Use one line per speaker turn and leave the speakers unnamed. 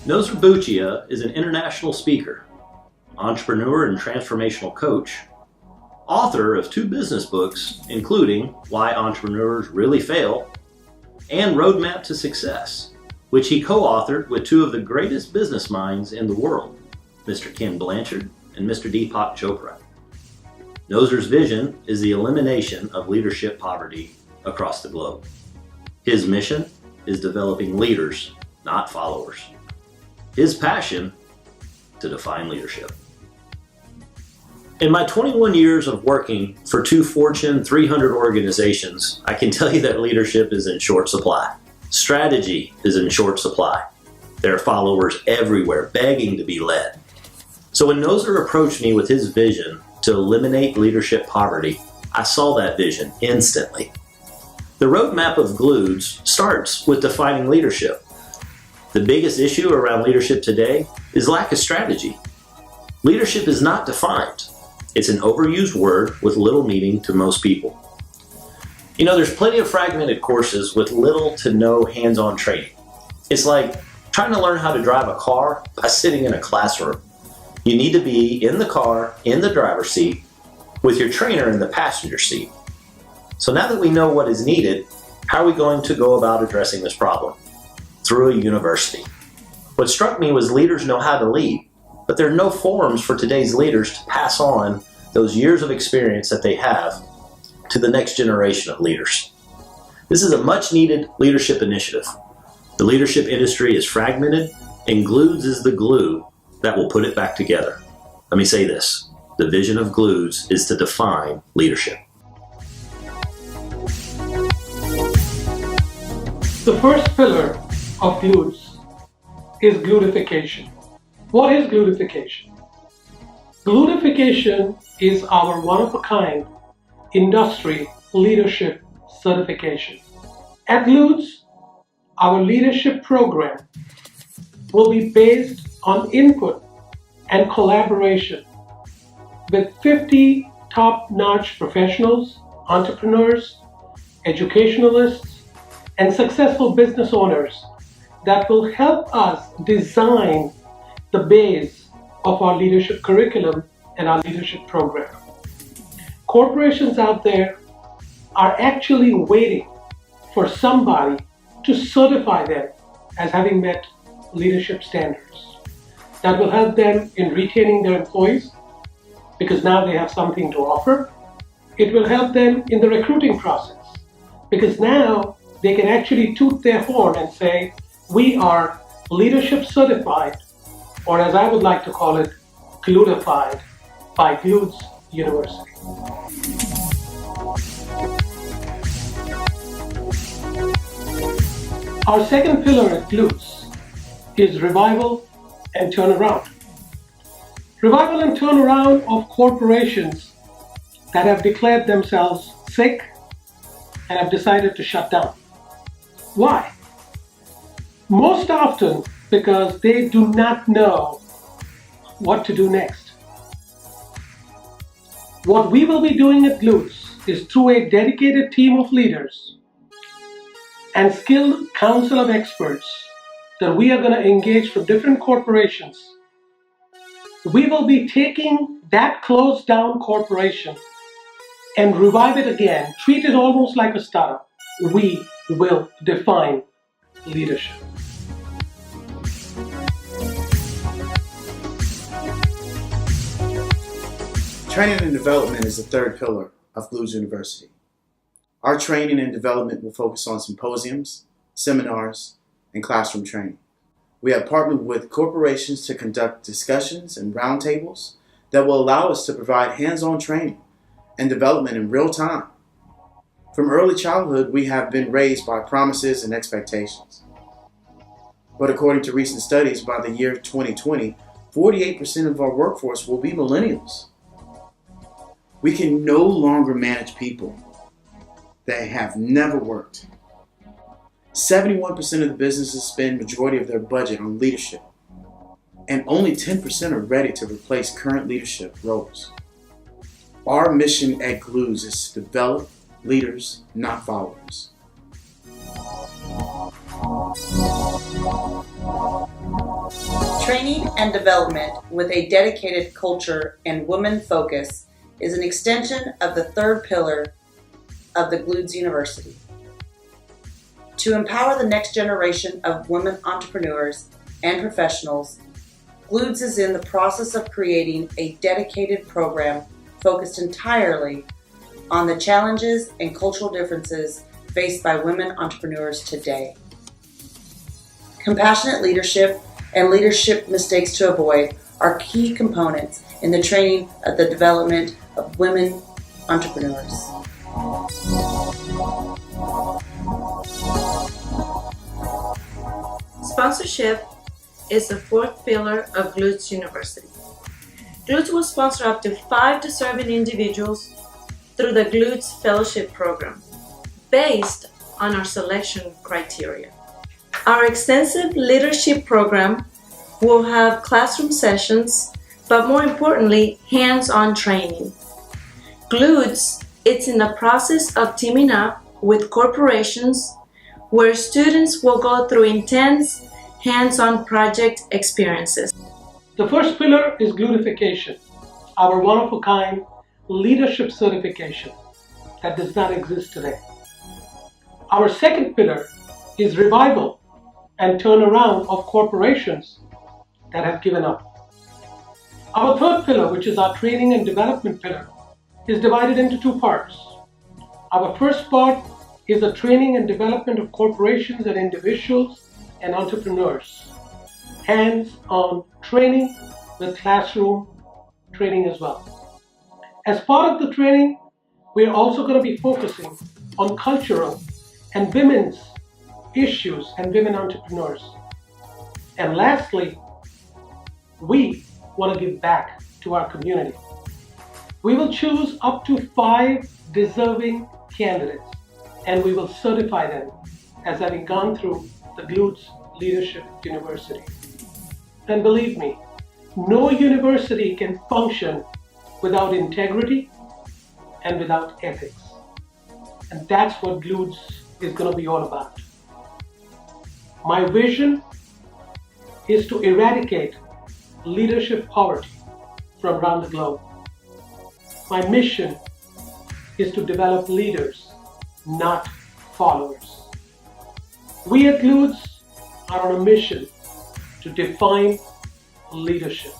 Nozer Buccia is an international speaker, entrepreneur and transformational coach, author of 2 business books, including Why Entrepreneurs Really Fail and Roadmap to Success, which he co-authored with 2 of the greatest business minds in the world, Mr. Ken Blanchard and Mr. Deepak Chopra. Nozer's vision is the elimination of leadership poverty across the globe. His mission is developing leaders, not followers. His passion, to define leadership. In my 21 years of working for 2 Fortune 300 organizations, I can tell you that leadership is in short supply. Strategy is in short supply. There are followers everywhere begging to be led. So when Nozer approached me with his vision to eliminate leadership poverty, I saw that vision instantly. The roadmap of GLUDES starts with defining leadership. The biggest issue around leadership today is lack of strategy. Leadership is not defined. It's an overused word with little meaning to most people. You know, there's plenty of fragmented courses with little to no hands-on training. It's like trying to learn how to drive a car by sitting in a classroom. You need to be in the car, in the driver's seat, with your trainer in the passenger seat. So now that we know what is needed, how are we going to go about addressing this problem? Through a university. What struck me was leaders know how to lead, but there are no forums for today's leaders to pass on those years of experience that they have to the next generation of leaders. This is a much needed leadership initiative. The leadership industry is fragmented, and GLUDES is the glue that will put it back together. Let me say this, the vision of GLUDES is to define leadership.
The first pillar of GLUDES is gludification. What is gludification? Gludification is our one-of-a-kind industry leadership certification. At GLUDES, our leadership program will be based on input and collaboration with 50 top-notch professionals, entrepreneurs, educationalists, and successful business owners that will help us design the base of our leadership curriculum and our leadership program. Corporations out there are actually waiting for somebody to certify them as having met leadership standards. That will help them in retaining their employees because now they have something to offer. It will help them in the recruiting process because now they can actually toot their horn and say, we are leadership certified, or as I would like to call it, gludified by GLUDES University. Our second pillar at GLUDES is revival and turnaround. Revival and turnaround of corporations that have declared themselves sick and have decided to shut down. Why? Most often because they do not know what to do next. What we will be doing at GLUDES is through a dedicated team of leaders and skilled council of experts that we are going to engage from different corporations. We will be taking that closed down corporation and revive it again, treat it almost like a startup. We will define leadership.
Training and development is the third pillar of GLUDES University. Our training and development will focus on symposiums, seminars, and classroom training. We have partnered with corporations to conduct discussions and roundtables that will allow us to provide hands-on training and development in real time. From early childhood, we have been raised by promises and expectations. But according to recent studies, by the year 2020, 48% of our workforce will be millennials. We can no longer manage people that have never worked. 71% of the businesses spend majority of their budget on leadership, and only 10% are ready to replace current leadership roles. Our mission at GLUDES is to develop leaders, not followers.
Training and development with a dedicated culture and women focus is an extension of the third pillar of the GLUDES University. To empower the next generation of women entrepreneurs and professionals, GLUDES is in the process of creating a dedicated program focused entirely on the challenges and cultural differences faced by women entrepreneurs today. Compassionate leadership and leadership mistakes to avoid are key components in the training of the development of women entrepreneurs.
Sponsorship is the fourth pillar of GLUDES University. GLUDES will sponsor up to 5 deserving individuals through the GLUDES Fellowship Program, based on our selection criteria. Our extensive leadership program will have classroom sessions, but more importantly, hands-on training. GLUDES is in the process of teaming up with corporations where students will go through intense hands-on project experiences.
The first pillar is GLUDification, our one-of-a-kind leadership certification that does not exist today. Our second pillar is revival and turnaround of corporations that have given up. Our third pillar, which is our training and development pillar, is divided into two parts. Our first part is the training and development of corporations and individuals and entrepreneurs. Hands-on training with classroom training as well. As part of the training, we are also going to be focusing on cultural and women's issues and women entrepreneurs. And lastly, we want to give back to our community. We will choose up to 5 deserving candidates and we will certify them as having gone through the GLUDES Leadership University. And believe me, no university can function without integrity and without ethics. And that's what GLUDES is going to be all about. My vision is to eradicate leadership poverty from around the globe. My mission is to develop leaders, not followers. We at GLUDES are on a mission to define leadership.